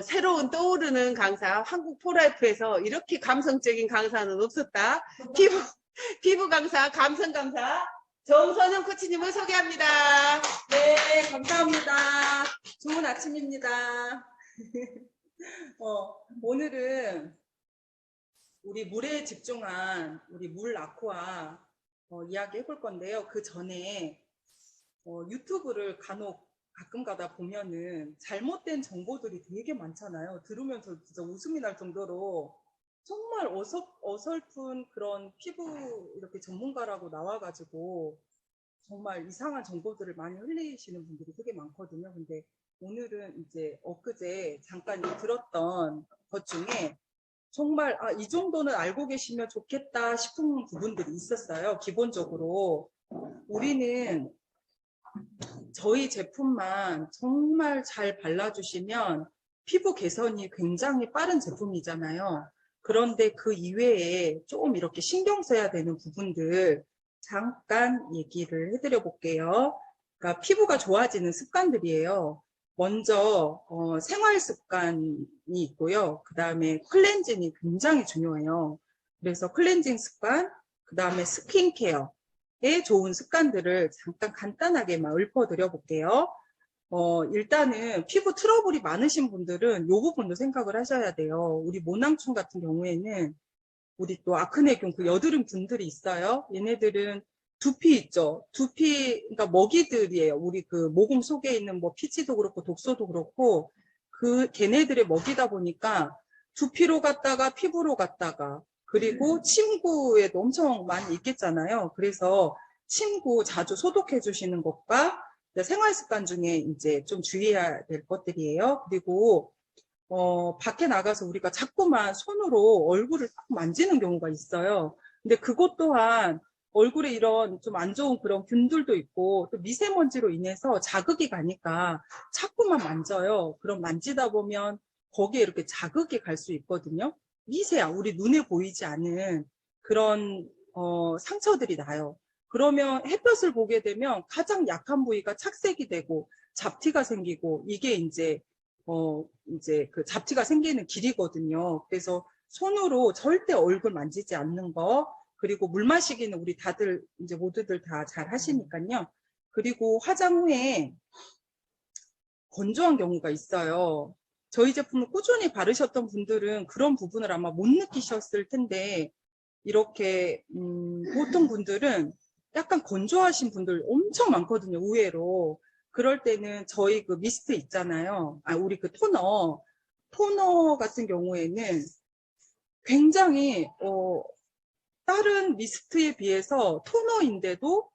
새로운 떠오르는 강사, 한국 포라이프에서 이렇게 감성적인 강사는 없었다. 피부 강사, 감성 강사, 정선영 코치님을 소개합니다. 네, 감사합니다. 좋은 아침입니다. 오늘은 우리 물에 집중한 우리 물 아쿠아 이야기 해볼 건데요. 그 전에 유튜브를 가끔 가다 보면은 잘못된 정보들이 되게 많잖아요. 들으면서 진짜 웃음이 날 정도로 정말 어설픈 그런 피부 이렇게 전문가라고 나와가지고 정말 이상한 정보들을 많이 흘리시는 분들이 되게 많거든요. 근데 오늘은 이제 엊그제 잠깐 들었던 것 중에 정말 이 정도는 알고 계시면 좋겠다 싶은 부분들이 있었어요. 기본적으로 우리는 저희 제품만 정말 잘 발라주시면 피부 개선이 굉장히 빠른 제품이잖아요. 그런데 그 이외에 좀 이렇게 신경 써야 되는 부분들 잠깐 얘기를 해드려 볼게요. 그러니까 피부가 좋아지는 습관들이에요. 먼저 생활 습관이 있고요. 그 다음에 클렌징이 굉장히 중요해요. 그래서 클렌징 습관, 그 다음에 스킨케어에 좋은 습관들을 잠깐 간단하게만 읊어드려 볼게요. 일단은 피부 트러블이 많으신 분들은 이 부분도 생각을 하셔야 돼요. 우리 모낭충 같은 경우에는 우리 또 아크네균 그 여드름 분들이 있어요. 얘네들은 두피 있죠. 두피, 그러니까 먹이들이에요. 우리 그 모공 속에 있는 뭐 피지도 그렇고 독소도 그렇고 걔네들의 먹이다 보니까 두피로 갔다가 피부로 갔다가 그리고 침구에도 엄청 많이 있겠잖아요. 그래서 침구 자주 소독해 주시는 것과 생활 습관 중에 이제 좀 주의해야 될 것들이에요. 그리고 밖에 나가서 우리가 자꾸만 손으로 얼굴을 딱 만지는 경우가 있어요. 근데 그것 또한 얼굴에 이런 좀 안 좋은 그런 균들도 있고 또 미세먼지로 인해서 자극이 가니까 자꾸만 만져요. 그럼 만지다 보면 거기에 이렇게 자극이 갈 수 있거든요. 미세한 우리 눈에 보이지 않은 그런 상처들이 나요. 그러면 햇볕을 보게 되면 가장 약한 부위가 착색이 되고 잡티가 생기고 이게 이제 그 잡티가 생기는 길이거든요. 그래서 손으로 절대 얼굴 만지지 않는 거, 그리고 물 마시기는 우리 다들 이제 모두들 다 잘 하시니까요. 그리고 화장 후에 건조한 경우가 있어요. 저희 제품을 꾸준히 바르셨던 분들은 그런 부분을 아마 못 느끼셨을 텐데, 이렇게 보통 분들은 약간 건조하신 분들 엄청 많거든요. 의외로. 그럴 때는 저희 그 미스트 있잖아요. 우리 그 토너 같은 경우에는 굉장히 다른 미스트에 비해서 토너인데도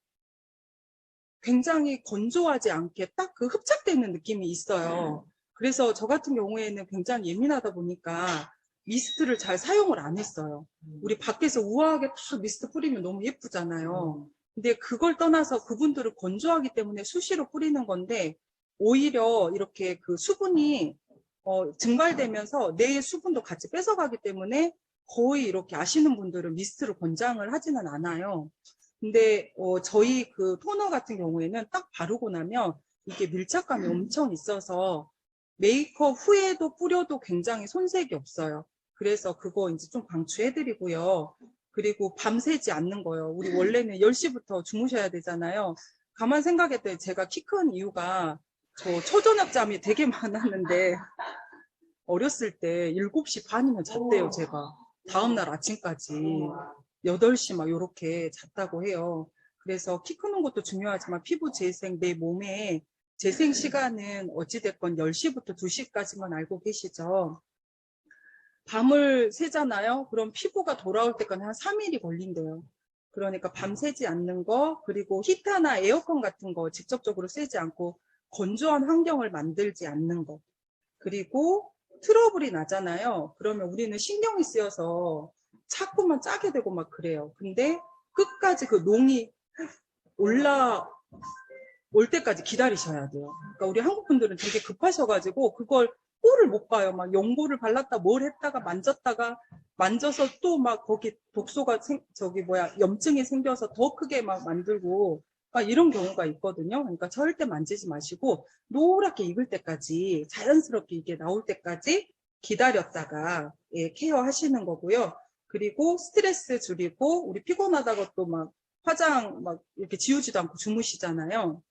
굉장히 건조하지 않게 딱 그 흡착되는 느낌이 있어요. 그래서 저 같은 경우에는 굉장히 예민하다 보니까 미스트를 잘 사용을 안 했어요. 우리 밖에서 우아하게 딱 미스트 뿌리면 너무 예쁘잖아요. 근데 그걸 떠나서 그분들은 건조하기 때문에 수시로 뿌리는 건데 오히려 이렇게 그 수분이 증발되면서 내 수분도 같이 뺏어가기 때문에 거의 이렇게 아시는 분들은 미스트를 권장을 하지는 않아요. 근데 저희 그 토너 같은 경우에는 딱 바르고 나면 이게 밀착감이 엄청 있어서 메이크업 후에도 뿌려도 굉장히 손색이 없어요. 그래서 그거 이제 좀 강추해드리고요. 그리고 밤새지 않는 거예요. 우리 원래는 10시부터 주무셔야 되잖아요. 가만 생각했더니 제가 키 큰 이유가 저 초저녁잠이 되게 많았는데 어렸을 때 7시 반이면 잤대요, 제가. 다음날 아침까지 8시 막 요렇게 잤다고 해요. 그래서 키 크는 것도 중요하지만 피부 재생, 내 몸의 재생 시간은 어찌됐건 10시부터 2시까지만 알고 계시죠. 밤을 새잖아요. 그럼 피부가 돌아올 때까지 한 3일이 걸린대요. 그러니까 밤새지 않는 거, 그리고 히터나 에어컨 같은 거 직접적으로 쐬지 않고 건조한 환경을 만들지 않는 거. 그리고 트러블이 나잖아요. 그러면 우리는 신경이 쓰여서 자꾸만 짜게 되고 막 그래요. 근데 끝까지 그 농이 올라올 때까지 기다리셔야 돼요. 그러니까 우리 한국 분들은 되게 급하셔가지고 그걸 꼴을 못 봐요. 막 연고를 발랐다 뭘 했다가 만졌다가 만져서 또 막 거기 독소가 염증이 생겨서 더 크게 막 만들고 막 이런 경우가 있거든요. 그러니까 절대 만지지 마시고 노랗게 익을 때까지 자연스럽게 이게 나올 때까지 기다렸다가 예, 케어하시는 거고요. 그리고 스트레스 줄이고 우리 피곤하다고 또 막 화장 막 이렇게 지우지도 않고 주무시잖아요.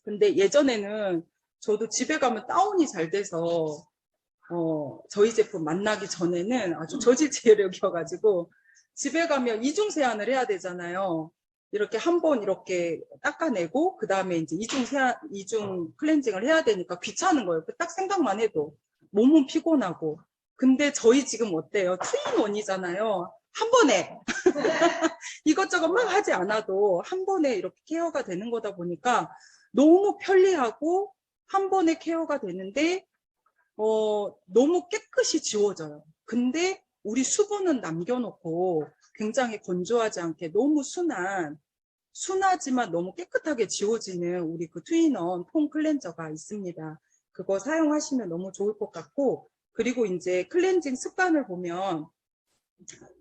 근데 예전에는 저도 집에 가면 다운이 잘 돼서 저희 제품 만나기 전에는 아주 저질 체력이어가지고 집에 가면 이중 세안을 해야 되잖아요. 이렇게 한 번 이렇게 닦아내고 그 다음에 이제 이중 클렌징을 해야 되니까 귀찮은 거예요. 딱 생각만 해도 몸은 피곤하고. 근데 저희 지금 어때요? 투인원이잖아요. 한 번에 이것저것 막 하지 않아도 한 번에 이렇게 케어가 되는 거다 보니까 너무 편리하고 한 번에 케어가 되는데 너무 깨끗이 지워져요. 근데 우리 수분은 남겨놓고 굉장히 건조하지 않게 너무 순하지만 너무 깨끗하게 지워지는 우리 그 트윈원 폼 클렌저가 있습니다. 그거 사용하시면 너무 좋을 것 같고, 그리고 이제 클렌징 습관을 보면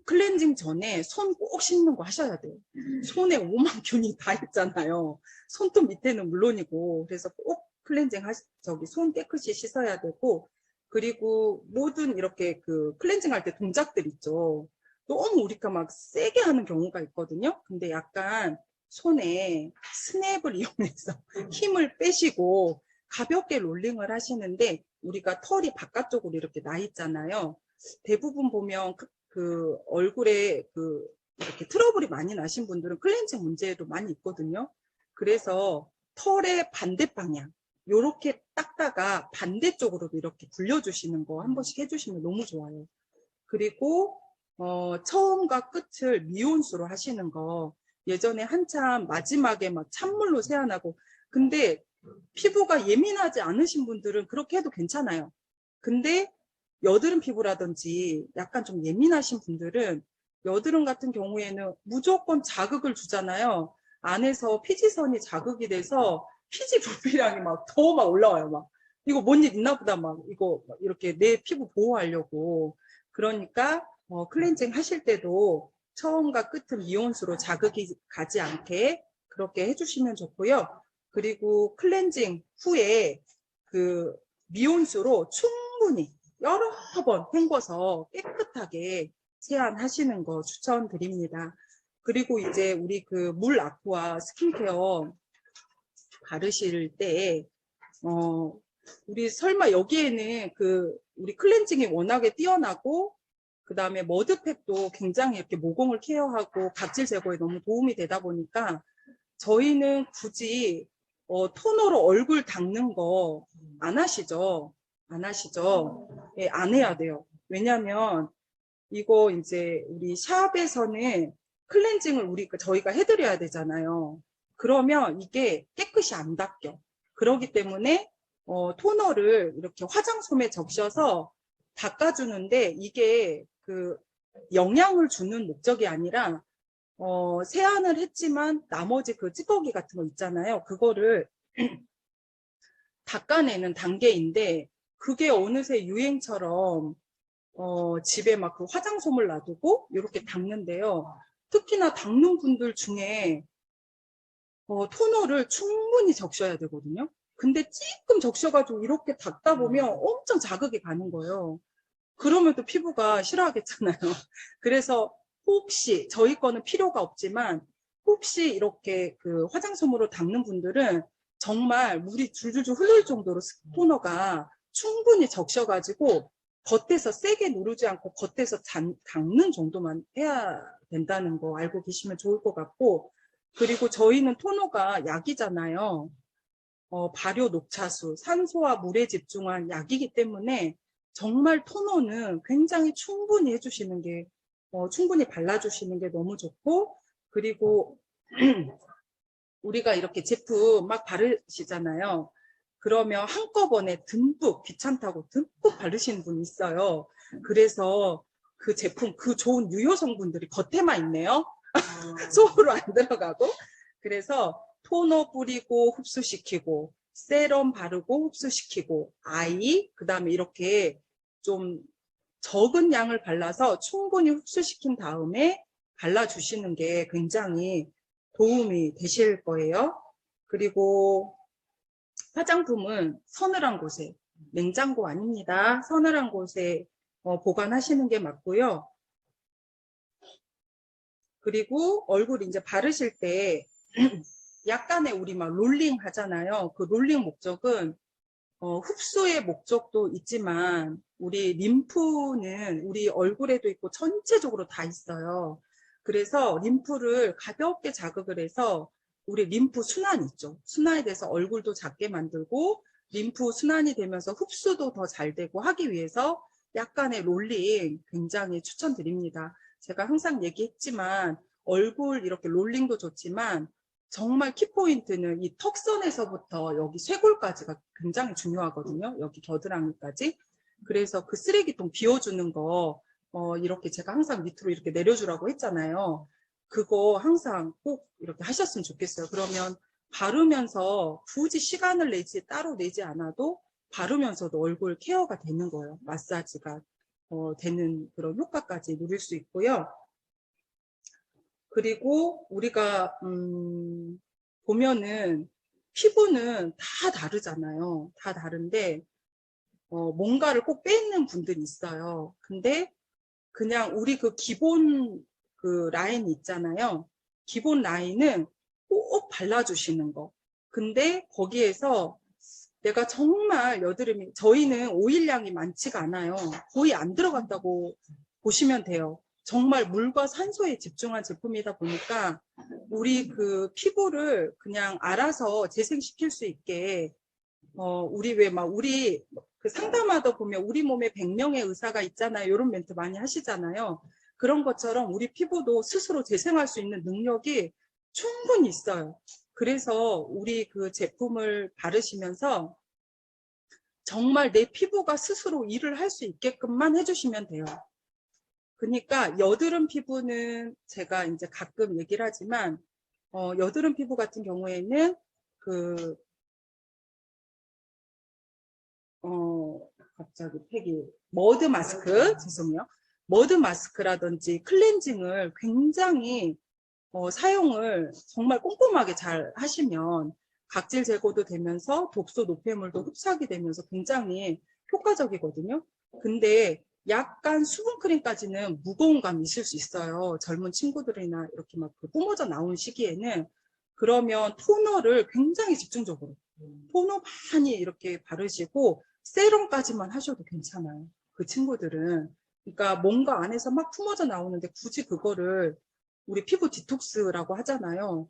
클렌징 전에 손 꼭 씻는 거 하셔야 돼요. 손에 오만균이 다 있잖아요. 손톱 밑에는 물론이고, 그래서 꼭 클렌징 손 깨끗이 씻어야 되고, 그리고 모든 이렇게 그 클렌징 할 때 동작들 있죠. 너무 우리가 막 세게 하는 경우가 있거든요. 근데 약간 손에 스냅을 이용해서 힘을 빼시고 가볍게 롤링을 하시는데 우리가 털이 바깥쪽으로 이렇게 나 있잖아요. 대부분 보면 그 얼굴에 이렇게 트러블이 많이 나신 분들은 클렌징 문제도 많이 있거든요. 그래서 털의 반대 방향, 요렇게 닦다가 반대쪽으로도 이렇게 굴려주시는 거 한 번씩 해주시면 너무 좋아요. 그리고 처음과 끝을 미온수로 하시는 거, 예전에 한참 마지막에 막 찬물로 세안하고, 근데 피부가 예민하지 않으신 분들은 그렇게 해도 괜찮아요. 근데 여드름 피부라든지 약간 좀 예민하신 분들은 여드름 같은 경우에는 무조건 자극을 주잖아요. 안에서 피지선이 자극이 돼서 피지 불필량이 막 더 막 올라와요. 막 이거 뭔 일 있나 보다 막 이거 막 이렇게 내 피부 보호하려고. 그러니까 클렌징 하실 때도 처음과 끝은 미온수로 자극이 가지 않게 그렇게 해주시면 좋고요. 그리고 클렌징 후에 그 미온수로 충분히 여러 번 헹궈서 깨끗하게 세안하시는 거 추천드립니다. 그리고 이제 우리 그 물 아쿠아 스킨케어 바르실 때 우리 설마 여기에는 우리 클렌징이 워낙에 뛰어나고 그 다음에 머드팩도 굉장히 이렇게 모공을 케어하고 각질 제거에 너무 도움이 되다 보니까 저희는 굳이 토너로 얼굴 닦는 거 안 하시죠? 안 하시죠? 예, 안 해야 돼요. 왜냐면 이거 이제 우리 샵에서는 클렌징을 저희가 해드려야 되잖아요. 그러면 이게 깨끗이 안 닦여. 그렇기 때문에 토너를 이렇게 화장솜에 적셔서 닦아주는데 이게 영양을 주는 목적이 아니라 세안을 했지만 나머지 그 찌꺼기 같은 거 있잖아요. 그거를 닦아내는 단계인데 그게 어느새 유행처럼 집에 막 그 화장솜을 놔두고 이렇게 닦는데요. 특히나 닦는 분들 중에 토너를 충분히 적셔야 되거든요. 근데 찔끔 적셔가지고 이렇게 닦다 보면 엄청 자극이 가는 거예요. 그러면 또 피부가 싫어하겠잖아요. 그래서 혹시 저희 거는 필요가 없지만 혹시 이렇게 그 화장솜으로 닦는 분들은 정말 물이 줄줄줄 흐를 정도로 토너가 충분히 적셔가지고 겉에서 세게 누르지 않고 겉에서 닦는 정도만 해야 된다는 거 알고 계시면 좋을 것 같고, 그리고 저희는 토너가 약이잖아요. 발효 녹차수, 산소와 물에 집중한 약이기 때문에 정말 토너는 굉장히 충분히 해주시는 게 충분히 발라주시는 게 너무 좋고, 그리고 우리가 이렇게 제품 막 바르시잖아요. 그러면 한꺼번에 듬뿍 귀찮다고 듬뿍 바르시는 분이 있어요. 그래서 그 제품, 그 좋은 유효 성분들이 겉에만 있네요. 속으로 안 들어가고. 그래서 토너 뿌리고 흡수시키고 세럼 바르고 흡수시키고 그 다음에 이렇게 좀 적은 양을 발라서 충분히 흡수시킨 다음에 발라주시는 게 굉장히 도움이 되실 거예요. 그리고 화장품은 서늘한 곳에, 냉장고 아닙니다. 서늘한 곳에 보관하시는 게 맞고요. 그리고 얼굴 이제 바르실 때 약간의 우리 막 롤링 하잖아요. 그 롤링 목적은 흡수의 목적도 있지만 우리 림프는 우리 얼굴에도 있고 전체적으로 다 있어요. 그래서 림프를 가볍게 자극을 해서 우리 림프 순환 있죠. 순환이 돼서 얼굴도 작게 만들고 림프 순환이 되면서 흡수도 더 잘 되고 하기 위해서 약간의 롤링 굉장히 추천드립니다. 제가 항상 얘기했지만 얼굴 이렇게 롤링도 좋지만 정말 키포인트는 이 턱선에서부터 여기 쇄골까지가 굉장히 중요하거든요. 여기 겨드랑이까지. 그래서 그 쓰레기통 비워주는 거 이렇게 제가 항상 밑으로 이렇게 내려주라고 했잖아요. 그거 항상 꼭 이렇게 하셨으면 좋겠어요. 그러면 바르면서 굳이 시간을 따로 내지 않아도 바르면서도 얼굴 케어가 되는 거예요. 마사지가 되는 그런 효과까지 누릴 수 있고요. 그리고 우리가 보면은 피부는 다 다르잖아요. 다 다른데 뭔가를 꼭 빼있는 분들이 있어요. 근데 그냥 우리 그 기본 그 라인 있잖아요. 기본 라인은 꼭 발라주시는 거. 근데 거기에서 내가 정말 여드름이, 저희는 오일량이 많지가 않아요. 거의 안 들어간다고 보시면 돼요. 정말 물과 산소에 집중한 제품이다 보니까 우리 그 피부를 그냥 알아서 재생시킬 수 있게 우리 왜 막 우리 그 상담하다 보면 우리 몸에 100명의 의사가 있잖아요. 이런 멘트 많이 하시잖아요. 그런 것처럼 우리 피부도 스스로 재생할 수 있는 능력이 충분히 있어요. 그래서 우리 그 제품을 바르시면서 정말 내 피부가 스스로 일을 할 수 있게끔만 해주시면 돼요. 그러니까 여드름 피부는 제가 이제 가끔 얘기를 하지만 여드름 피부 같은 경우에는 그 갑자기 팩이 머드 마스크 죄송해요. 머드 마스크라든지 클렌징을 굉장히 사용을 정말 꼼꼼하게 잘 하시면 각질 제거도 되면서 독소 노폐물도 흡수하게 되면서 굉장히 효과적이거든요. 근데 약간 수분크림까지는 무거운 감이 있을 수 있어요. 젊은 친구들이나 이렇게 막 뿜어져 나온 시기에는. 그러면 토너를 굉장히 집중적으로 토너 많이 이렇게 바르시고 세럼까지만 하셔도 괜찮아요. 그 친구들은. 그러니까 뭔가 안에서 막 품어져 나오는데 굳이 그거를 우리 피부 디톡스라고 하잖아요.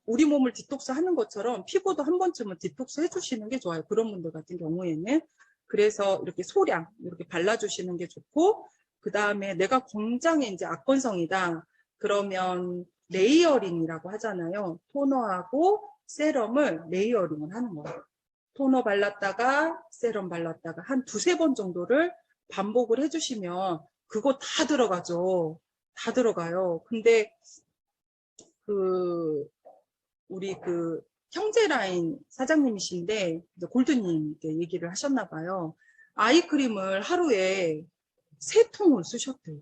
우리 몸을 디톡스 하는 것처럼 피부도 한 번쯤은 디톡스 해주시는 게 좋아요. 그런 분들 같은 경우에는. 그래서 이렇게 소량 이렇게 발라주시는 게 좋고, 그 다음에 내가 굉장히 이제 악건성이다. 그러면 레이어링이라고 하잖아요. 토너하고 세럼을 레이어링을 하는 거예요. 토너 발랐다가 세럼 발랐다가 한 두세 번 정도를 반복을 해주시면 그거 다 들어가죠. 다 들어가요. 근데 우리 형제라인 사장님이신데 골드님께 얘기를 하셨나 봐요. 아이크림을 하루에 3통을 쓰셨대요.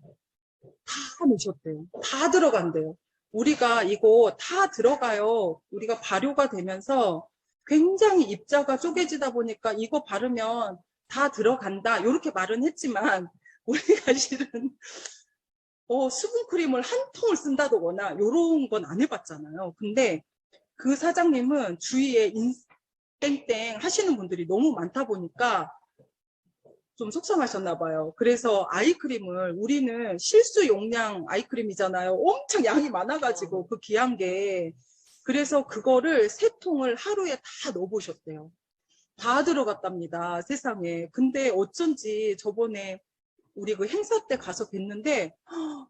다 넣으셨대요. 다 들어간대요. 우리가 이거 다 들어가요. 우리가 발효가 되면서 굉장히 입자가 쪼개지다 보니까 이거 바르면 다 들어간다. 이렇게 말은 했지만 우리가 실은 수분크림을 한 통을 쓴다거나 이런 건 안 해봤잖아요. 근데 그 사장님은 주위에 땡땡 하시는 분들이 너무 많다 보니까 좀 속상하셨나 봐요. 그래서 아이크림을, 우리는 실수 용량 아이크림이잖아요. 엄청 양이 많아가지고 그 귀한 게. 그래서 그거를 3통을 하루에 다 넣어보셨대요. 다 들어갔답니다. 세상에. 근데 어쩐지 저번에 우리 그 행사 때 가서 뵀는데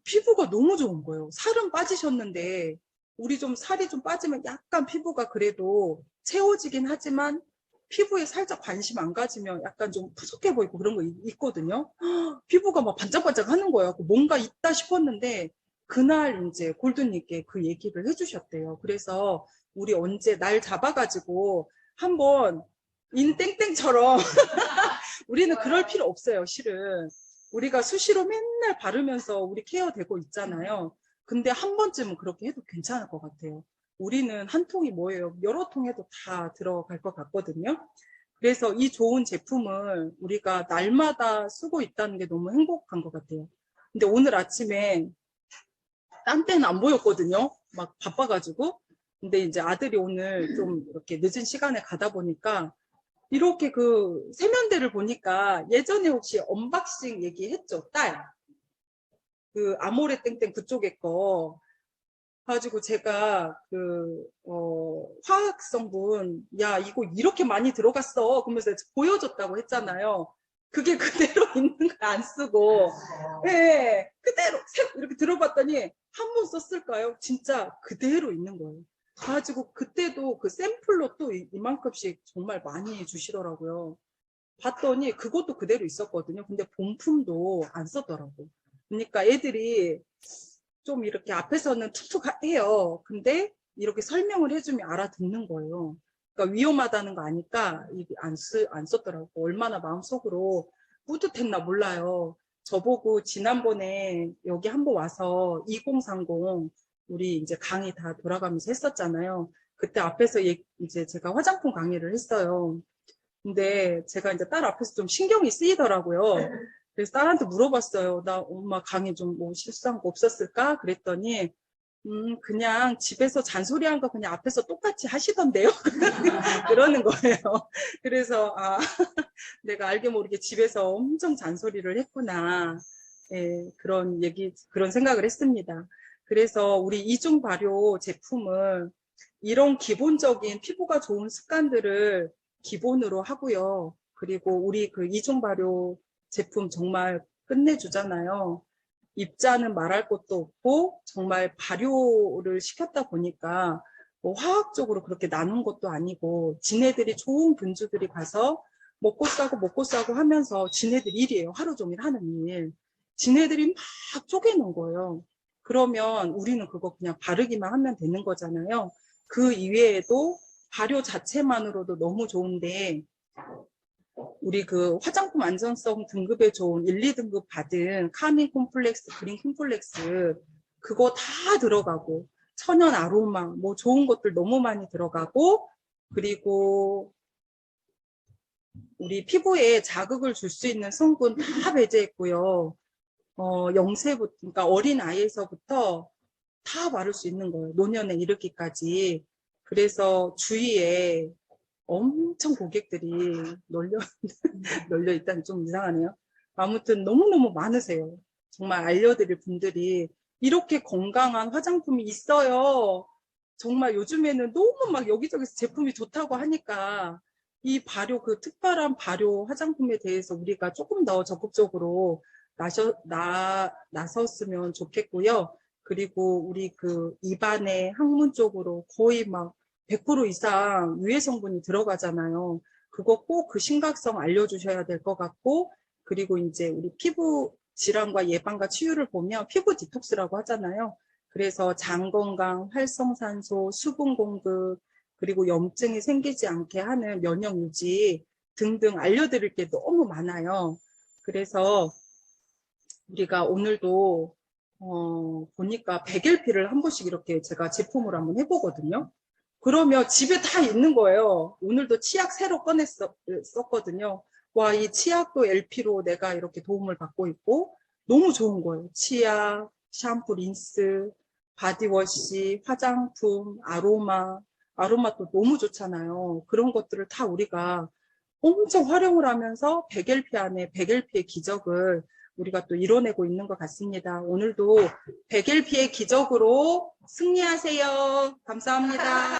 피부가 너무 좋은 거예요. 살은 빠지셨는데 우리 좀 살이 좀 빠지면 약간 피부가 그래도 채워지긴 하지만 피부에 살짝 관심 안 가지면 약간 좀 푸석해 보이고 그런 거 있거든요. 피부가 막 반짝반짝 하는 거예요. 뭔가 있다 싶었는데 그날 이제 골든님께 그 얘기를 해주셨대요. 그래서 우리 언제 날 잡아가지고 한번 인땡땡처럼 우리는 그럴 필요 없어요. 실은 우리가 수시로 맨날 바르면서 우리 케어되고 있잖아요. 근데 한 번쯤은 그렇게 해도 괜찮을 것 같아요. 우리는 한 통이 뭐예요? 여러 통 해도 다 들어갈 것 같거든요. 그래서 이 좋은 제품을 우리가 날마다 쓰고 있다는 게 너무 행복한 것 같아요. 근데 오늘 아침에 딴 때는 안 보였거든요. 막 바빠가지고. 근데 이제 아들이 오늘 좀 이렇게 늦은 시간에 가다 보니까 이렇게 그 세면대를 보니까 예전에 혹시 언박싱 얘기했죠? 딸. 그 아모레 땡땡 그쪽에 거. 가지고 제가 화학 성분, 야, 이거 이렇게 많이 들어갔어. 그러면서 보여줬다고 했잖아요. 그게 그대로 있는 거 안 쓰고, 예, 그대로 이렇게 들어봤더니 한 번 썼을까요? 진짜 그대로 있는 거예요. 가지고 그때도 그 샘플로 또 이만큼씩 정말 많이 주시더라고요. 봤더니 그것도 그대로 있었거든요. 근데 본품도 안 썼더라고. 그러니까 애들이 좀 이렇게 앞에서는 툭툭 해요. 근데 이렇게 설명을 해주면 알아듣는 거예요. 그러니까 위험하다는 거 아니까 안 썼더라고. 얼마나 마음속으로 뿌듯했나 몰라요. 저보고 지난번에 여기 한번 와서 2030 우리 이제 강의 다 돌아가면서 했었잖아요. 그때 앞에서 이제 제가 화장품 강의를 했어요. 근데 제가 이제 딸 앞에서 좀 신경이 쓰이더라고요. 그래서 딸한테 물어봤어요. 나 엄마 강의 좀 뭐 실수한 거 없었을까? 그랬더니 그냥 집에서 잔소리한 거 그냥 앞에서 똑같이 하시던데요. 그러는 거예요. 그래서 내가 알게 모르게 집에서 엄청 잔소리를 했구나. 예, 그런 생각을 했습니다. 그래서 우리 이중 발효 제품을 이런 기본적인 피부가 좋은 습관들을 기본으로 하고요. 그리고 우리 그 이중 발효 제품 정말 끝내주잖아요. 입자는 말할 것도 없고 정말 발효를 시켰다 보니까 뭐 화학적으로 그렇게 나눈 것도 아니고 지네들이 좋은 분주들이 가서 먹고 싸고 하면서 지네들 일이에요. 하루 종일 하는 일. 지네들이 막 쪼개놓은 거예요. 그러면 우리는 그거 그냥 바르기만 하면 되는 거잖아요. 그 이외에도 발효 자체만으로도 너무 좋은데 우리 그 화장품 안전성 등급에 좋은 1, 2등급 받은 카밍 콤플렉스, 그린 콤플렉스 그거 다 들어가고 천연 아로마 뭐 좋은 것들 너무 많이 들어가고 그리고 우리 피부에 자극을 줄 수 있는 성분 다 배제했고요. 0세부터 그러니까 어린 아이에서부터 다 바를 수 있는 거예요. 노년에 이르기까지. 그래서 주위에 엄청 고객들이 널려 있다니 좀 이상하네요. 아무튼 너무너무 많으세요. 정말 알려드릴 분들이 이렇게 건강한 화장품이 있어요. 정말 요즘에는 너무 막 여기저기서 제품이 좋다고 하니까 이 발효, 그 특별한 발효 화장품에 대해서 우리가 조금 더 적극적으로 나섰으면 좋겠고요. 그리고 우리 그 입안의 항문 쪽으로 거의 막 100% 이상 유해 성분이 들어가잖아요. 그거 꼭 그 심각성 알려주셔야 될 것 같고, 그리고 이제 우리 피부 질환과 예방과 치유를 보면 피부 디톡스라고 하잖아요. 그래서 장 건강, 활성산소, 수분 공급, 그리고 염증이 생기지 않게 하는 면역 유지 등등 알려드릴 게 너무 많아요. 그래서 우리가 오늘도 보니까 백일피를 한 번씩 이렇게 제가 제품으로 한번 해보거든요. 그러면 집에 다 있는 거예요. 오늘도 치약 새로 꺼냈었거든요. 와, 이 치약도 LP로 내가 이렇게 도움을 받고 있고 너무 좋은 거예요. 치약, 샴푸, 린스, 바디워시, 화장품, 아로마도 너무 좋잖아요. 그런 것들을 다 우리가 엄청 활용을 하면서 백일피 안에 백일피의 기적을 우리가 또 이뤄내고 있는 것 같습니다. 오늘도 백일피의 기적으로 승리하세요. 감사합니다.